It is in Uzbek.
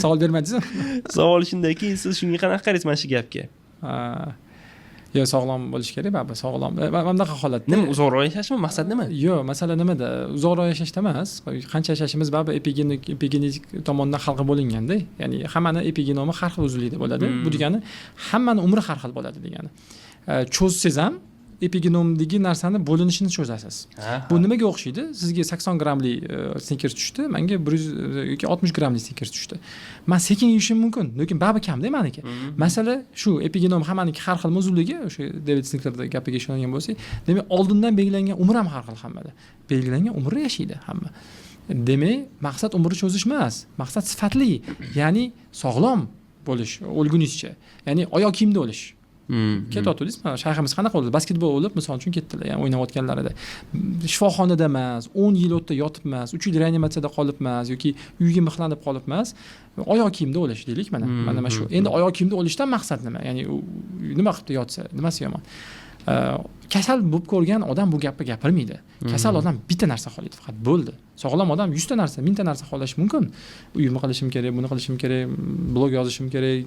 Savol bermadingizmi? Savol shundaki, siz shunga qanaqa qaraysiz mana shu gapga? Yo, sog'lom bo'lish kerak, baribir sog'lom. Bunaqa holatda Nima uzoqroq yashashmi? Maqsad nima? Yo'q, masala nimada? Uzoqroq yashashda emas. Qancha yashashimiz baribir epigenetik tomondan xalq bo'linganda, ya'ni hammani epigenomi har xil uzilida bo'ladi. Bu degani hammani umri har xil bo'ladi degani. Cho'zsangiz ham epigenomdagi narsani bo'linishini cho'zasiz. Bu nimaga o'xshaydi? Sizga 80 grammli Snickers tushdi, menga 100 yoki 60 grammli Snickers tushdi. Men sekin yeyishim mumkin, lekin baribir kamda meniki. Masala shu, epigenom hammaniki har xil muzligi, o'sha David Snickerning gapiga ishongan bo'lsak, demak oldindan belgilangan umr ham har xil hammada. Belgilangan umr yashaydi hamma. Demak, maqsad umrni cho'zish emas, maqsad sifatli, ya'ni sog'lom bo'lish o'lgunizcha. Ya'ni oyoq kiyimda o'lish. Ketyapti-siz, mana shayximiz qanaqa bo'ldi? Basketbol o'ylab, misol uchun ketdilar, ya'ni o'ynayotganlarida. Shifoxonada emas, 10 yil o'tda yotib emas, 3 yil reanimatsiyada qolib emas yoki uyga mixlanib qolib emas, oyoq kiyimda o'lish deylik mana shu. Endi oyoq kiyimda o'lishdan maqsad nima? Ya'ni nima qilib yotsa, nimasi yomon? Kasal bo'lib ko'rgan odam bu gapni gapirmaydi. Kasal odam bitta narsa xohlaydi, faqat bo'ldi. Sog'lom odam 100 ta narsa, 1000 ta narsa xohlashi mumkin. Uyimni qilishim kerak, buni qilishim kerak, blog yozishim kerak,